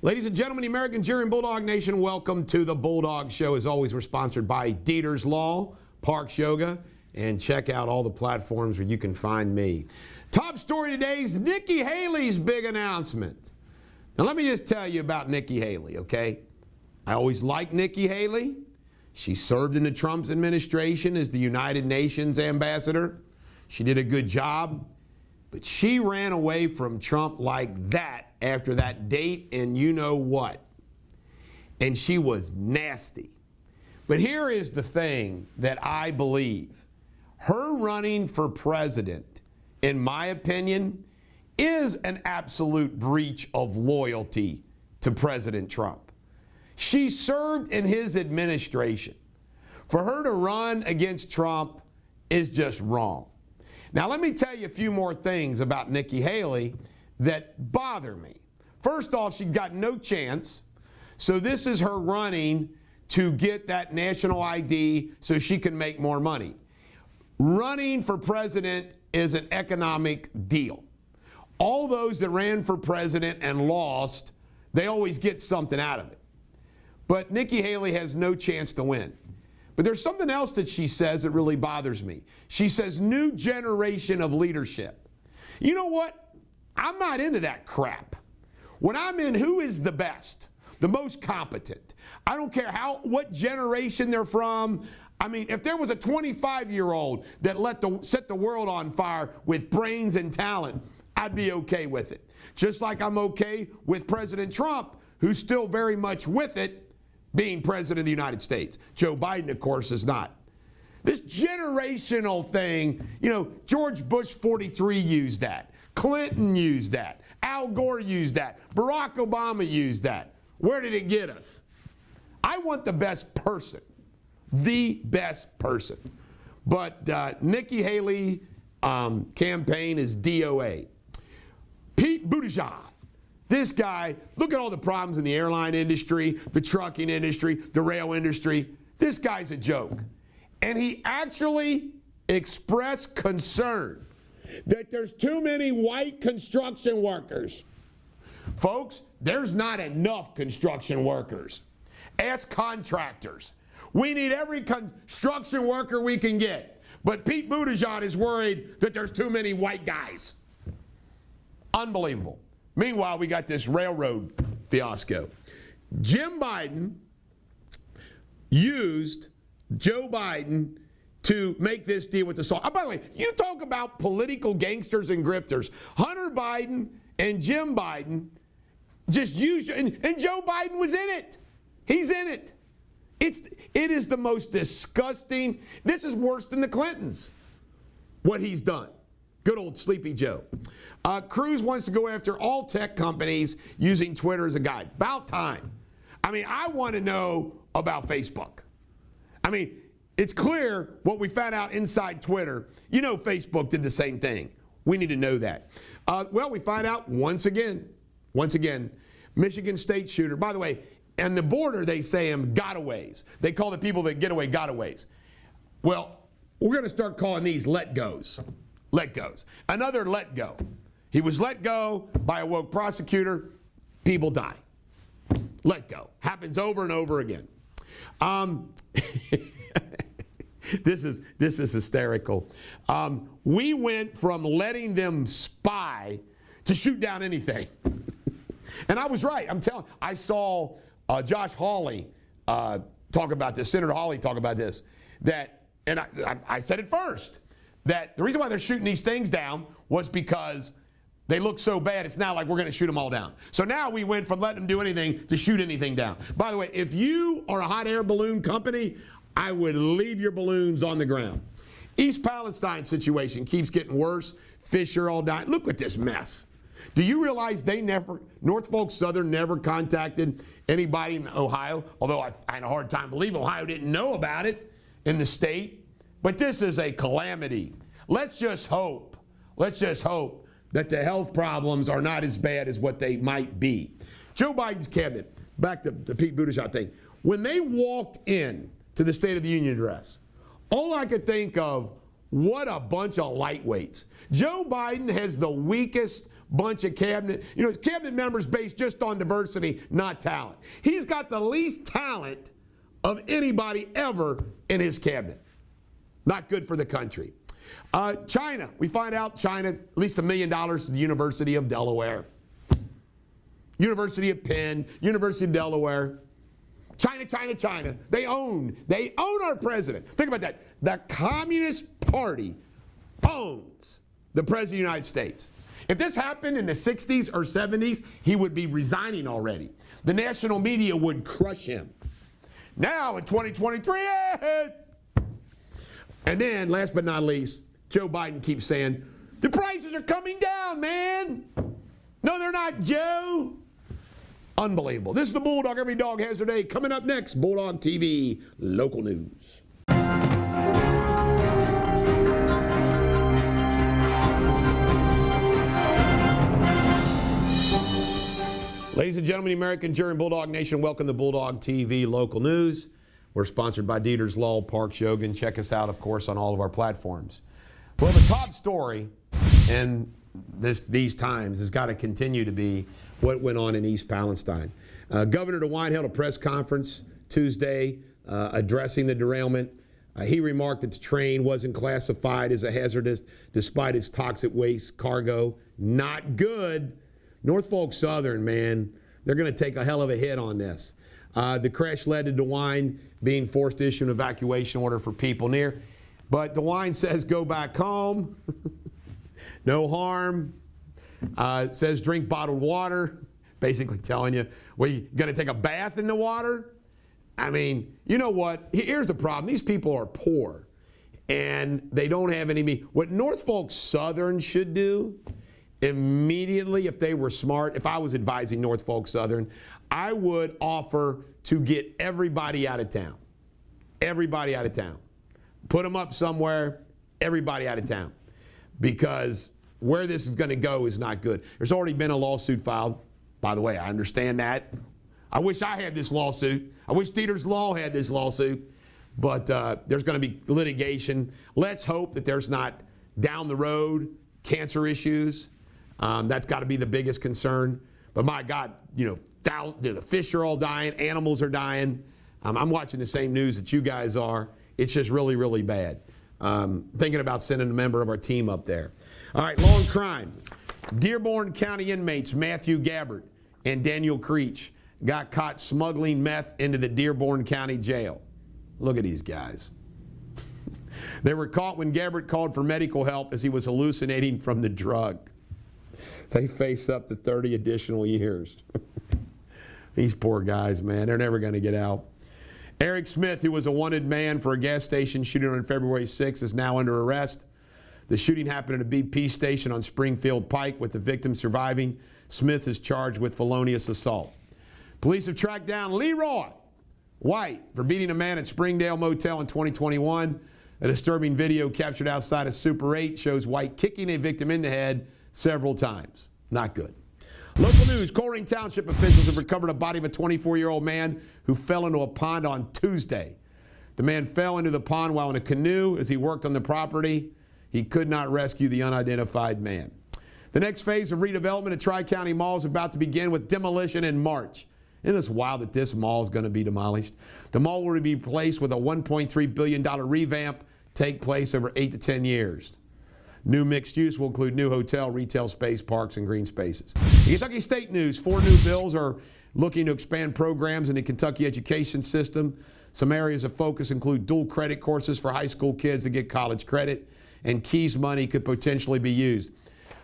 Ladies and gentlemen, the American Jury and Bulldog Nation, welcome to the Bulldog Show. As always, we're sponsored by Deters Law, Parks Yoga, and check out all the platforms where you can find me. Top story today is Nikki Haley's big announcement. Now, let me just tell you about Nikki Haley, okay? I always liked Nikki Haley. She served in the Trump administration as the United Nations ambassador. She did a good job. But she ran away from Trump like that after that date and you know what. And she was nasty. But here is the thing that I believe. Her running for president, in my opinion, is an absolute breach of loyalty to President Trump. She served in his administration. For her to run against Trump is just wrong. Now, let me tell you a few more things about Nikki Haley that bother me. First off, she got no chance. So this is her running to get that national ID so she can make more money. Running for president is an economic deal. All those that ran for president and lost, they always get something out of it. But Nikki Haley has no chance to win. But there's something else that she says that really bothers me. She says, new generation of leadership. You know what? I'm not into that crap. When I'm in who is the best, the most competent, I don't care what generation they're from. I mean, if there was a 25-year-old that set the world on fire with brains and talent, I'd be okay with it. Just like I'm okay with President Trump, who's still very much with it, being president of the United States. Joe Biden, of course, is not. This generational thing, you know, George Bush 43 used that. Clinton used that. Al Gore used that. Barack Obama used that. Where did it get us? I want the best person. The best person. But Nikki Haley campaign is DOA. Pete Buttigieg. This guy, look at all the problems in the airline industry, the trucking industry, the rail industry. This guy's a joke. And he actually expressed concern that there's too many white construction workers. Folks, there's not enough construction workers. Ask contractors. We need every construction worker we can get. But Pete Buttigieg is worried that there's too many white guys. Unbelievable. Meanwhile, we got this railroad fiasco. Jim Biden used Joe Biden to make this deal with the salt. Oh, by the way, you talk about political gangsters and grifters. Hunter Biden and Jim Biden just used, and Joe Biden was in it. He's in it. It is the most disgusting. This is worse than the Clintons, what he's done. Good old Sleepy Joe. Cruz wants to go after all tech companies using Twitter as a guide. About time. I mean, I want to know about Facebook. I mean, it's clear what we found out inside Twitter. You know Facebook did the same thing. We need to know that. Well, we find out once again, Michigan State shooter. By the way, and the border, they say them gotaways. They call the people that get away gotaways. Well, we're going to start calling these let-goes. Let-goes. Another let-go. He was let go by a woke prosecutor. People die. Let go. Happens over and over again. This is hysterical. We went from letting them spy to shoot down anything. And I was right. I'm telling. I saw Josh Hawley talk about this. Senator Hawley talk about this. And I said it first. That the reason why they're shooting these things down was because they look so bad, it's now like we're going to shoot them all down. So now we went from letting them do anything to shoot anything down. By the way, if you are a hot air balloon company, I would leave your balloons on the ground. East Palestine situation keeps getting worse. Fish are all dying. Look at this mess. Do you realize Norfolk Southern never contacted anybody in Ohio? Although I had a hard time believing Ohio didn't know about it in the state. But this is a calamity. Let's just hope that the health problems are not as bad as what they might be. Joe Biden's cabinet, back to the Pete Buttigieg thing, when they walked in to the State of the Union address, all I could think of, what a bunch of lightweights. Joe Biden has the weakest, bunch of cabinet members based just on diversity, not talent. He's got the least talent of anybody ever in his cabinet. Not good for the country. China, we find out China, at least $1 million to the University of Delaware. University of Penn, University of Delaware. China, China, China. They own our president. Think about that. The Communist Party owns the President of the United States. If this happened in the 60s or 70s, he would be resigning already. The national media would crush him. Now in 2023, and then last but not least, Joe Biden keeps saying, the prices are coming down, man. No, they're not, Joe. Unbelievable. This is the Bulldog Every Dog Has Their Day. Coming up next, Bulldog TV, local news. Ladies and gentlemen, the American jury and Bulldog Nation, welcome to Bulldog TV Local News. We're sponsored by Deters, Parks, Yoga, and check us out, of course, on all of our platforms. Well, the top story in these times has got to continue to be what went on in East Palestine. Governor DeWine held a press conference Tuesday addressing the derailment. He remarked that the train wasn't classified as a hazardous despite its toxic waste cargo. Not good. Norfolk Southern, man, they're going to take a hell of a hit on this. The crash led to DeWine being forced to issue an evacuation order for people near. But DeWine says go back home. No harm. Says drink bottled water. Basically telling you, well, you going to take a bath in the water? I mean, you know what? Here's the problem. These people are poor. And they don't have any means. What Norfolk Southern should do immediately, if they were smart, if I was advising Norfolk Southern, I would offer to get everybody out of town. Everybody out of town. Put them up somewhere, everybody out of town. Because where this is going to go is not good. There's already been a lawsuit filed. By the way, I understand that. I wish I had this lawsuit. I wish Deters Law had this lawsuit. But there's going to be litigation. Let's hope that there's not down the road cancer issues. That's got to be the biggest concern. But my God, the fish are all dying. Animals are dying. I'm watching the same news that you guys are. It's just really, really bad. Thinking about sending a member of our team up there. All right, long crime. Dearborn County inmates Matthew Gabbard and Daniel Creech got caught smuggling meth into the Dearborn County Jail. Look at these guys. They were caught when Gabbard called for medical help as he was hallucinating from the drug. They face up to 30 additional years. These poor guys, man, they're never going to get out. Eric Smith, who was a wanted man for a gas station shooting on February 6, is now under arrest. The shooting happened at a BP station on Springfield Pike, with the victim surviving. Smith is charged with felonious assault. Police have tracked down Leroy White for beating a man at Springdale Motel in 2021. A disturbing video captured outside of Super 8 shows White kicking a victim in the head several times. Not good. Local news, Colerain Township officials have recovered a body of a 24-year-old man who fell into a pond on Tuesday. The man fell into the pond while in a canoe as he worked on the property. He could not rescue the unidentified man. The next phase of redevelopment at Tri-County Mall is about to begin with demolition in March. Isn't this wild that this mall is going to be demolished? The mall will be replaced with a $1.3 billion revamp, take place over 8 to 10 years. New mixed use will include new hotel, retail space, parks, and green spaces. In Kentucky State news, 4 new bills are looking to expand programs in the Kentucky education system. Some areas of focus include dual credit courses for high school kids to get college credit, and KEYS money could potentially be used.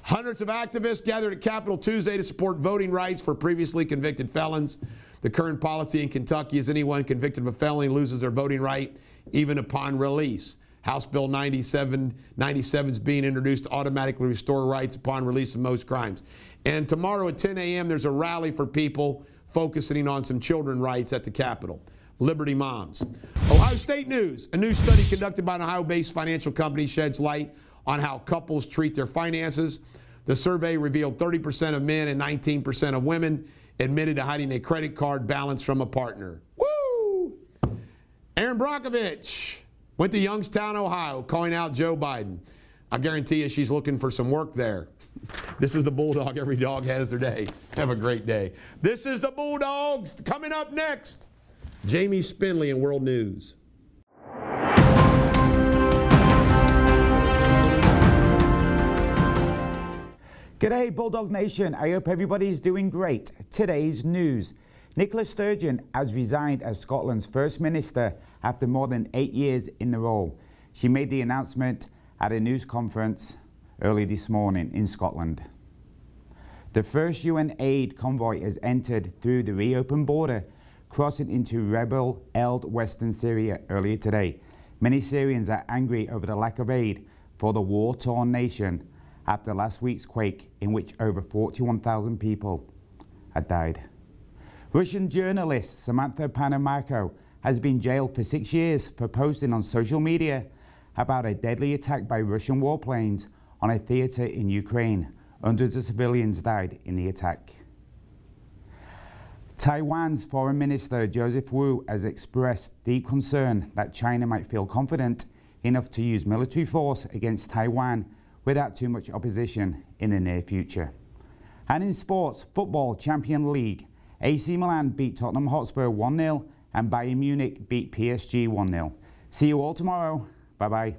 Hundreds of activists gathered at Capitol Tuesday to support voting rights for previously convicted felons. The current policy in Kentucky is anyone convicted of a felony loses their voting right even upon release. House Bill 97 is being introduced to automatically restore rights upon release of most crimes. And tomorrow at 10 a.m. there's a rally for people focusing on some children's rights at the Capitol. Liberty Moms. Ohio State news. A new study conducted by an Ohio-based financial company sheds light on how couples treat their finances. The survey revealed 30% of men and 19% of women admitted to hiding a credit card balance from a partner. Woo! Aaron Brockovich went to Youngstown, Ohio, calling out Joe Biden. I guarantee you she's looking for some work there. This is the Bulldog. Every dog has their day. Have a great day. This is the Bulldogs. Coming up next, Jamie Spinley in World News. G'day Bulldog Nation, I hope everybody's doing great. Today's news. Nicola Sturgeon has resigned as Scotland's First Minister after more than 8 years in the role. She made the announcement at a news conference early this morning in Scotland. The first UN aid convoy has entered through the reopened border, crossing into rebel-held western Syria earlier today. Many Syrians are angry over the lack of aid for the war-torn nation after last week's quake in which over 41,000 people had died. Russian journalist Samantha Panamarko has been jailed for 6 years for posting on social media about a deadly attack by Russian warplanes on a theatre in Ukraine. Hundreds of civilians died in the attack. Taiwan's Foreign Minister Joseph Wu has expressed deep concern that China might feel confident enough to use military force against Taiwan without too much opposition in the near future. And in sports, football Champions League, AC Milan beat Tottenham Hotspur 1-0 and Bayern Munich beat PSG 1-0. See you all tomorrow. Bye-bye.